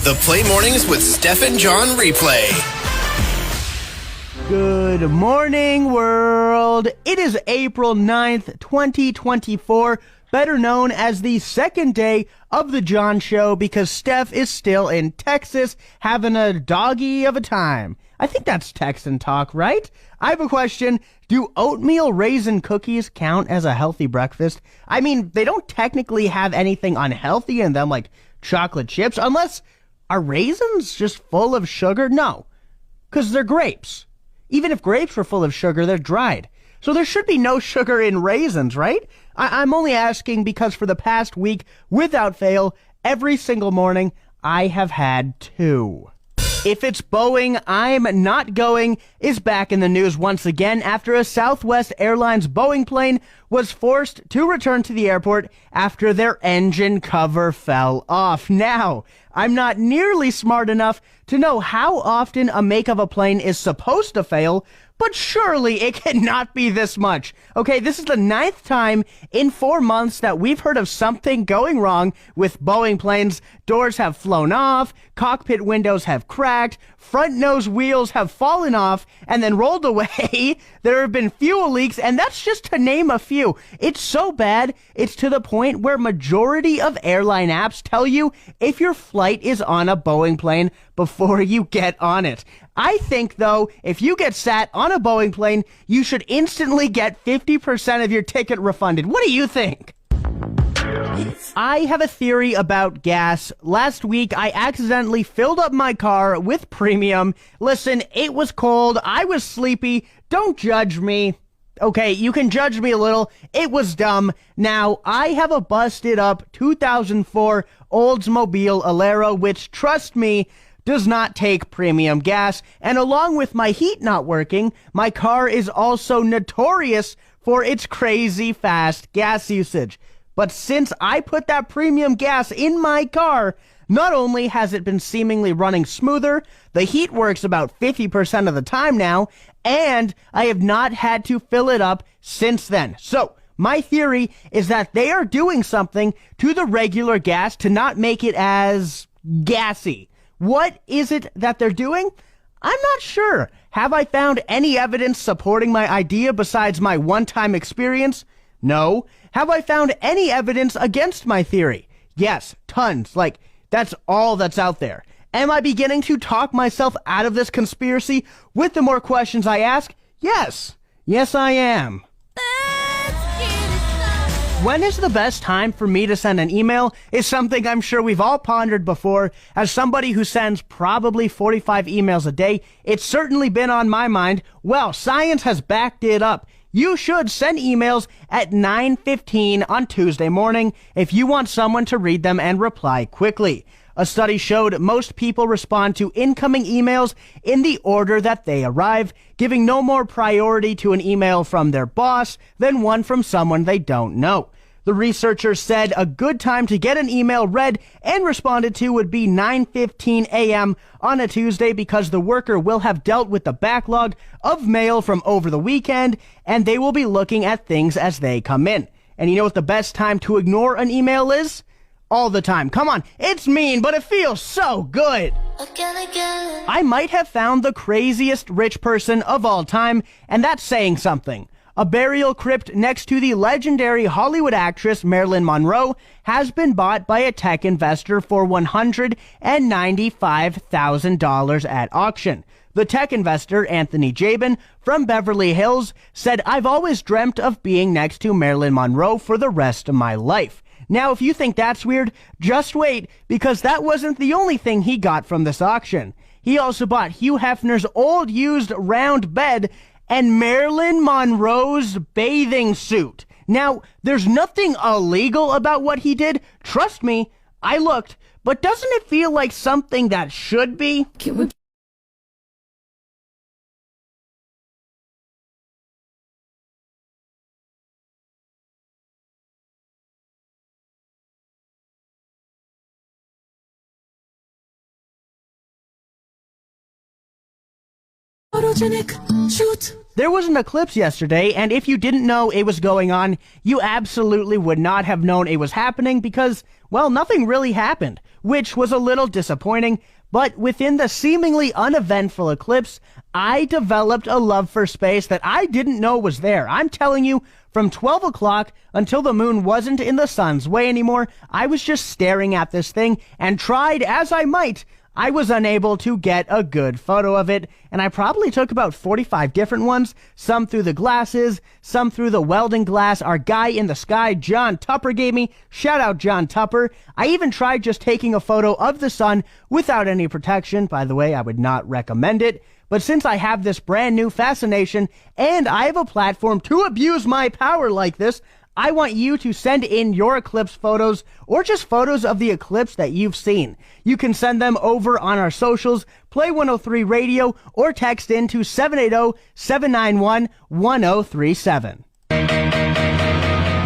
The Play Mornings with Steph and John replay. Good morning, world. It is April 9th, 2024, better known as the second day of the John Show because Steph is still in Texas having a doggy of a time. I think that's Texan talk, right? I have a question. Do oatmeal raisin cookies count as a healthy breakfast? I mean, they don't technically have anything unhealthy in them like chocolate chips, unless are raisins just full of sugar? No, because they're grapes. Even if grapes were full of sugar, they're dried. So there should be no sugar in raisins, right? I'm only asking because for the past week, without fail, every single morning, I have had two. If it's Boeing, I'm not going is back in the news once again after a Southwest Airlines Boeing plane was forced to return to the airport after their engine cover fell off. Now, I'm not nearly smart enough to know how often a make of a plane is supposed to fail, but surely it cannot be this much. Okay, this is the 9th time in 4 months that we've heard of something going wrong with Boeing planes. Doors have flown off, cockpit windows have cracked, front nose wheels have fallen off and then rolled away. There have been fuel leaks, and that's just to name a few. It's so bad, it's to the point where majority of airline apps tell you if your flight is on a Boeing plane before you get on it. I think, though, if you get sat on a Boeing plane, you should instantly get 50% of your ticket refunded. What do you think? I have a theory about gas. Last week, I accidentally filled up my car with premium. Listen, it was cold. I was sleepy. Don't judge me. Okay, you can judge me a little. It was dumb. Now, I have a busted up 2004 Oldsmobile Alero, which, trust me, does not take premium gas, and along with my heat not working, my car is also notorious for its crazy fast gas usage. But since I put that premium gas in my car, not only has it been seemingly running smoother, the heat works about 50% of the time now, and I have not had to fill it up since then. So, my theory is that they are doing something to the regular gas to not make it as gassy. What is it that they're doing? I'm not sure. Have I found any evidence supporting my idea besides my one-time experience? No. Have I found any evidence against my theory? Yes, tons. Like, that's all that's out there. Am I beginning to talk myself out of this conspiracy with the more questions I ask? Yes. Yes, I am. When is the best time for me to send an email is something I'm sure we've all pondered before. As somebody who sends probably 45 emails a day, it's certainly been on my mind. Well, science has backed it up. You should send emails at 9:15 on Tuesday morning if you want someone to read them and reply quickly. A study showed most people respond to incoming emails in the order that they arrive, giving no more priority to an email from their boss than one from someone they don't know. The researchers said a good time to get an email read and responded to would be 9:15 a.m. on a Tuesday because the worker will have dealt with the backlog of mail from over the weekend and they will be looking at things as they come in. And you know what the best time to ignore an email is? All the time. Come on, it's mean, but it feels so good. I might have found the craziest rich person of all time, and that's saying something. A burial crypt next to the legendary Hollywood actress Marilyn Monroe has been bought by a tech investor for $195,000 at auction. The tech investor, Anthony Jabin, from Beverly Hills, said, "I've always dreamt of being next to Marilyn Monroe for the rest of my life." Now, if you think that's weird, just wait, because that wasn't the only thing he got from this auction. He also bought Hugh Hefner's old used round bed and Marilyn Monroe's bathing suit. Now, there's nothing illegal about what he did. Trust me, I looked, but doesn't it feel like something that should be? photogenic, shoot. There was an eclipse yesterday, and if you didn't know it was going on, you absolutely would not have known it was happening because, well, nothing really happened, which was a little disappointing. But within the seemingly uneventful eclipse, I developed a love for space that I didn't know was there. I'm telling you, from 12 o'clock until the moon wasn't in the sun's way anymore, I was just staring at this thing, and tried as I might, I was unable to get a good photo of it, and I probably took about 45 different ones, some through the glasses, some through the welding glass our guy in the sky, John Tupper, gave me. Shout out John Tupper. I even tried just taking a photo of the sun without any protection. By the way, I would not recommend it. But since I have this brand new fascination, and I have a platform to abuse my power like this, I want you to send in your eclipse photos, or just photos of the eclipse that you've seen. You can send them over on our socials, Play 103 Radio, or text in to 780-791-1037.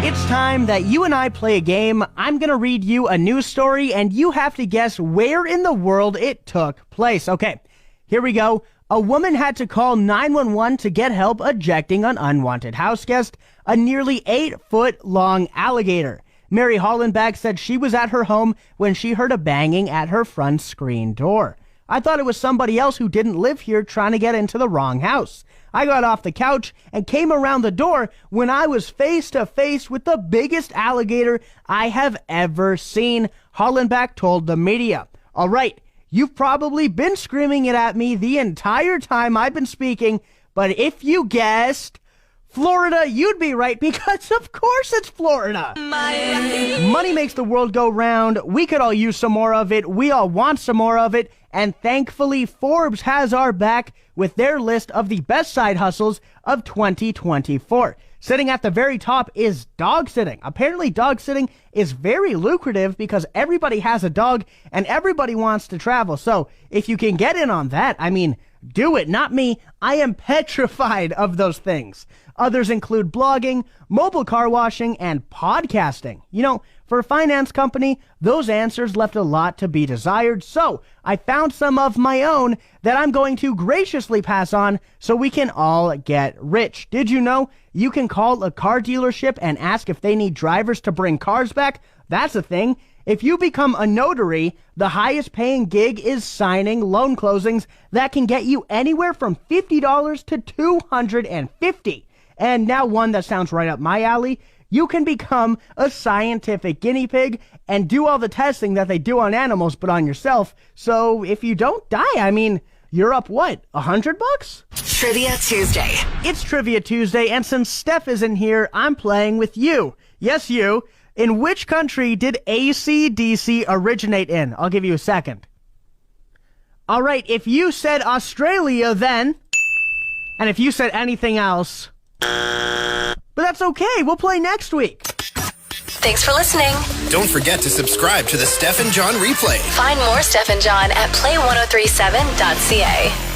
It's time that you and I play a game. I'm going to read you a news story, and you have to guess where in the world it took place. Okay, here we go. A woman had to call 911 to get help ejecting an unwanted house guest, a nearly 8-foot-long alligator. Mary Hollenbach said she was at her home when she heard a banging at her front screen door. I thought it was somebody else who didn't live here trying to get into the wrong house. I got off the couch and came around the door when I was face to face with the biggest alligator I have ever seen, Hollenbach told the media. All right. You've probably been screaming it at me the entire time I've been speaking, but if you guessed Florida, you'd be right, because of course it's Florida. Money makes the world go round. We could all use some more of it. We all want some more of it. And thankfully, Forbes has our back with their list of the best side hustles of 2024. Sitting at the very top is dog sitting. Apparently, dog sitting is very lucrative because everybody has a dog and everybody wants to travel. So if you can get in on that, I mean, do it. Not me. I am petrified of those things. Others include blogging, mobile car washing, and podcasting. You know, for a finance company, those answers left a lot to be desired. So I found some of my own that I'm going to graciously pass on so we can all get rich. Did you know you can call a car dealership and ask if they need drivers to bring cars back? That's a thing. If you become a notary, the highest paying gig is signing loan closings that can get you anywhere from $50 to $250. And now one that sounds right up my alley. You can become a scientific guinea pig and do all the testing that they do on animals, but on yourself. So if you don't die, I mean, you're up what, $100? Trivia Tuesday. It's Trivia Tuesday, and since Steph isn't here, I'm playing with you. Yes, you. In which country did AC/DC originate in? I'll give you a second. All right, if you said Australia, then, and if you said anything else, but that's okay. We'll play next week. Thanks for listening. Don't forget to subscribe to the Steph and John replay. Find more Steph and John at play1037.ca.